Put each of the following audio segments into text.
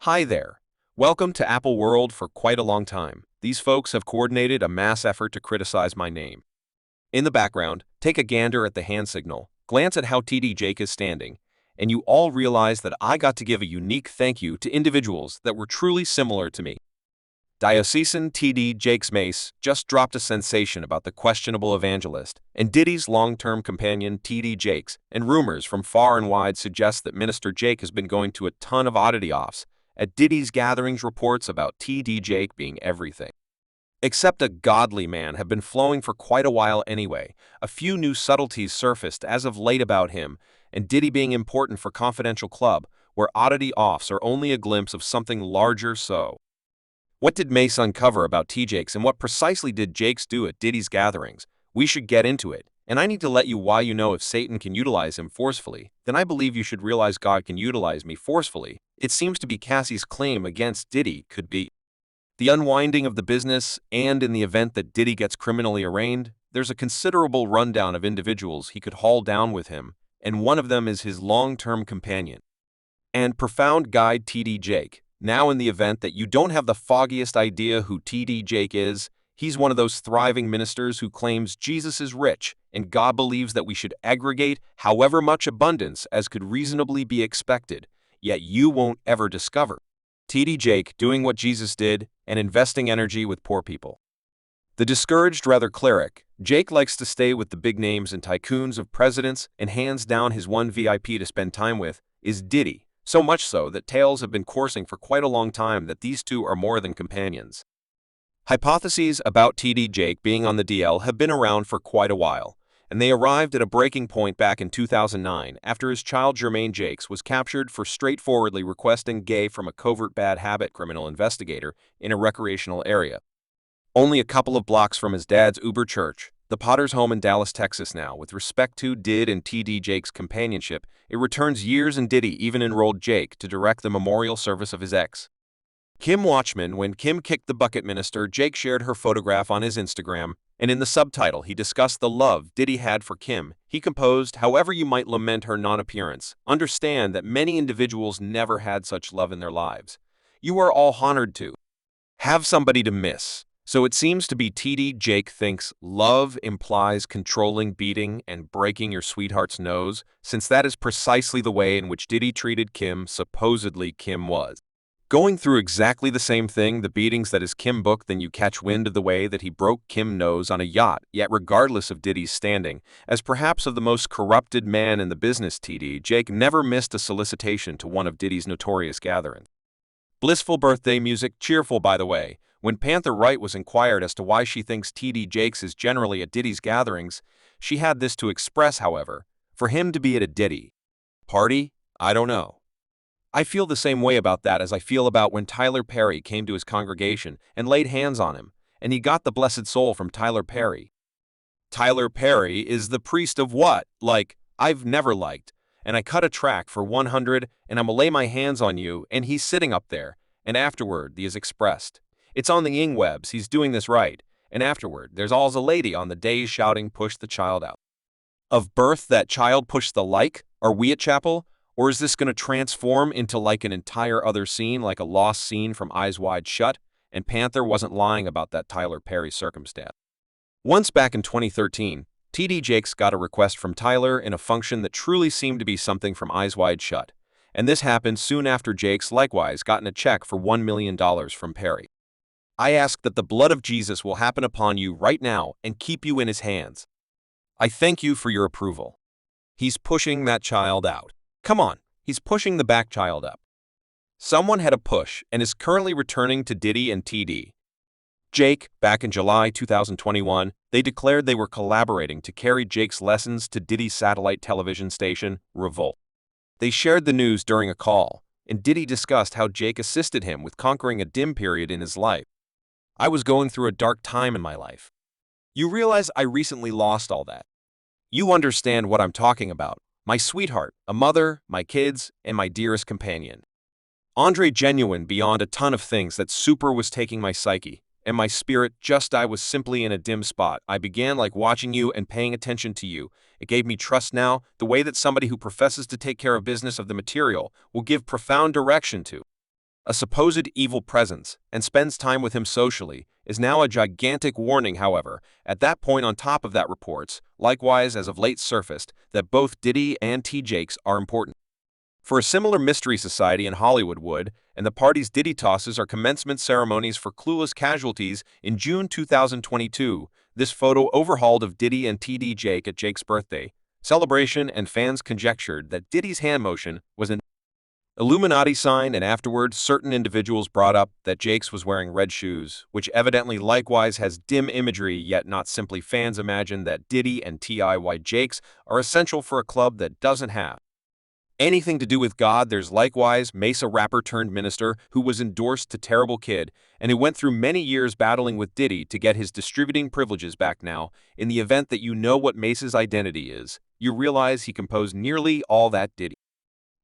Hi there. Welcome to Apple World for quite a long time. These folks have coordinated a mass effort to criticize my name. In the background, take a gander at the hand signal, glance at how T.D.Jakes is standing, and you all realize that I got to give a unique thank you to individuals that were truly similar to me. Diocesan T.D.Jakes Mase just dropped a sensation about the questionable evangelist, and Diddy's long-term companion T.D.Jakes, and rumors from far and wide suggest that Minister Jake has been going to a ton of oddity offs at Diddy's gatherings. Reports about T.D.Jakes being everything except a godly man have been flowing for quite a while anyway. A few new subtleties surfaced as of late about him and Diddy being important for Confidential Club, where oddity offs are only a glimpse of something larger. So, what did Mase uncover about T.Jakes and what precisely did Jakes do at Diddy's gatherings? We should get into it, and I need to let you why. If Satan can utilize him forcefully, then I believe you should realize God can utilize me forcefully. It seems to be Cassie's claim against Diddy could be the unwinding of the business, and in the event that Diddy gets criminally arraigned, there's a considerable rundown of individuals he could haul down with him, and one of them is his long-term companion and profound guide T.D.Jakes. Now, in the event that you don't have the foggiest idea who T.D.Jakes is, he's one of those thriving ministers who claims Jesus is rich and God believes that we should aggregate however much abundance as could reasonably be expected, yet you won't ever discover T.D.Jakes doing what Jesus did and investing energy with poor people. The discouraged, rather cleric, Jake likes to stay with the big names and tycoons of presidents, and hands down his one VIP to spend time with is Diddy, so much so that tales have been coursing for quite a long time that these two are more than companions. Hypotheses about T.D.Jakes being on the DL have been around for quite a while, and they arrived at a breaking point back in 2009 after his child Jermaine Jakes was captured for straightforwardly requesting gay from a covert bad habit criminal investigator in a recreational area. Only a couple of blocks from his dad's Uber church, the Potter's home in Dallas, Texas. Now, with respect to Did and T.D.Jakes' companionship, it returns years, and Diddy even enrolled Jake to direct the memorial service of his ex. Kim Watchman. When Kim kicked the bucket, Minister Jake shared her photograph on his Instagram, and in the subtitle he discussed the love Diddy had for Kim. He composed, "However you might lament her non-appearance, understand that many individuals never had such love in their lives. You are all honored to have somebody to miss." So it seems to be T.D.Jakes thinks love implies controlling, beating, and breaking your sweetheart's nose, since that is precisely the way in which Diddy treated Kim. Supposedly Kim was going through exactly the same thing, the beatings that is Kim book. Then you catch wind of the way that he broke Kim's nose on a yacht. Yet regardless of Diddy's standing as perhaps of the most corrupted man in the business, T.D.Jakes never missed a solicitation to one of Diddy's notorious gatherings. Blissful birthday music, cheerful by the way. When Panther Wright was inquired as to why she thinks T.D.Jakes is generally at Diddy's gatherings, she had this to express, however: for him to be at a Diddy party, I don't know. I feel the same way about that as I feel about when Tyler Perry came to his congregation and laid hands on him, and he got the blessed soul from Tyler Perry. Tyler Perry is the priest of what? Like, I've never liked, and I cut a track for 100, and I'ma lay my hands on you, and he's sitting up there, and afterward he is expressed. It's on the ingwebs, he's doing this right, and afterward there's alls a lady on the days shouting, push the child out of birth. That child push the like? Are we at chapel? Or is this going to transform into like an entire other scene, like a lost scene from Eyes Wide Shut? And Panther wasn't lying about that Tyler Perry circumstance. Once back in 2013, T.D.Jakes got a request from Tyler in a function that truly seemed to be something from Eyes Wide Shut, and this happened soon after Jakes likewise gotten a check for $1 million from Perry. I ask that the blood of Jesus will happen upon you right now and keep you in his hands. I thank you for your approval. He's pushing that child out. Come on, he's pushing the back child up. Someone had a push and is currently returning to Diddy and T.D.Jakes. Back in July 2021, they declared they were collaborating to carry Jake's lessons to Diddy's satellite television station, Revolt. They shared the news during a call, and Diddy discussed how Jake assisted him with conquering a dim period in his life. I was going through a dark time in my life. You realize I recently lost all that. You understand what I'm talking about. My sweetheart, a mother, my kids, and my dearest companion. Andre genuine beyond a ton of things. That super was taking my psyche and my spirit. I was simply in a dim spot. I began like watching you and paying attention to you. It gave me trust now, the way that somebody who professes to take care of business of the material will give profound direction to a supposed evil presence, and spends time with him socially, is now a gigantic warning, however. At that point, on top of that, reports, likewise as of late surfaced, that both Diddy and T.Jakes are important. For a similar mystery society in Hollywood would, and the party's Diddy tosses are commencement ceremonies for clueless casualties in June 2022. This photo overhauled of Diddy and T.D.Jakes at Jake's birthday celebration, and fans conjectured that Diddy's hand motion was an Illuminati sign, and afterwards certain individuals brought up that Jakes was wearing red shoes, which evidently likewise has dim imagery, yet not simply. Fans imagine that Diddy and T.I.Jakes are essential for a club that doesn't have anything to do with God. There's likewise Mase, a rapper turned minister who was endorsed to Terrible Kid and who went through many years battling with Diddy to get his distributing privileges back. Now, in the event that you know what Mase's identity is, you realize he composed nearly all that Diddy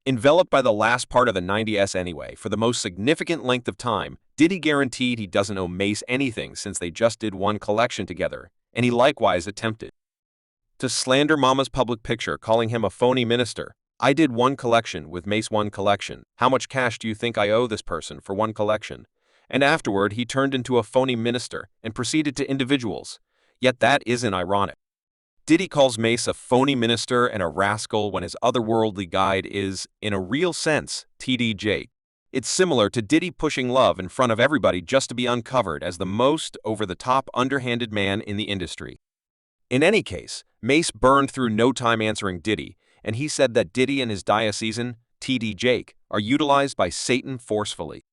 enveloped by the last part of the 90s anyway. For the most significant length of time, Diddy guaranteed he doesn't owe Mase anything since they just did one collection together, and he likewise attempted to slander Mama's public picture, calling him a phony minister. I did one collection with Mase, one collection. How much cash do you think I owe this person for one collection? And afterward, he turned into a phony minister and proceeded to individuals. Yet that isn't ironic. Diddy calls Mase a phony minister and a rascal when his otherworldly guide is, in a real sense, T.D.Jakes. It's similar to Diddy pushing love in front of everybody just to be uncovered as the most over-the-top, underhanded man in the industry. In any case, Mase burned through no time answering Diddy, and he said that Diddy and his diocesan, T.D.Jakes, are utilized by Satan forcefully.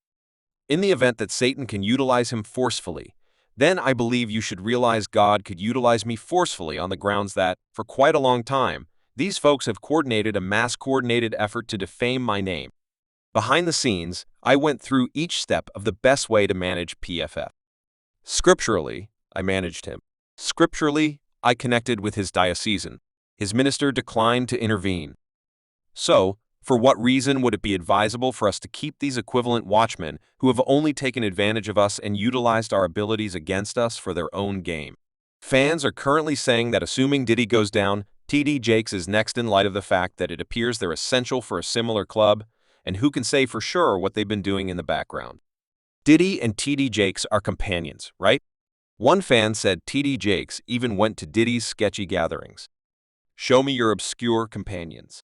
In the event that Satan can utilize him forcefully, then I believe you should realize God could utilize me forcefully on the grounds that, for quite a long time, these folks have coordinated a mass-coordinated effort to defame my name. Behind the scenes, I went through each step of the best way to manage PFF. Scripturally, I managed him. Scripturally, I connected with his diocesan. His minister declined to intervene. So, for what reason would it be advisable for us to keep these equivalent watchmen who have only taken advantage of us and utilized our abilities against us for their own game? Fans are currently saying that assuming Diddy goes down, T.D.Jakes is next in light of the fact that it appears they're essential for a similar club, and who can say for sure what they've been doing in the background? Diddy and T.D.Jakes are companions, right? One fan said T.D.Jakes even went to Diddy's sketchy gatherings. Show me your obscure companions.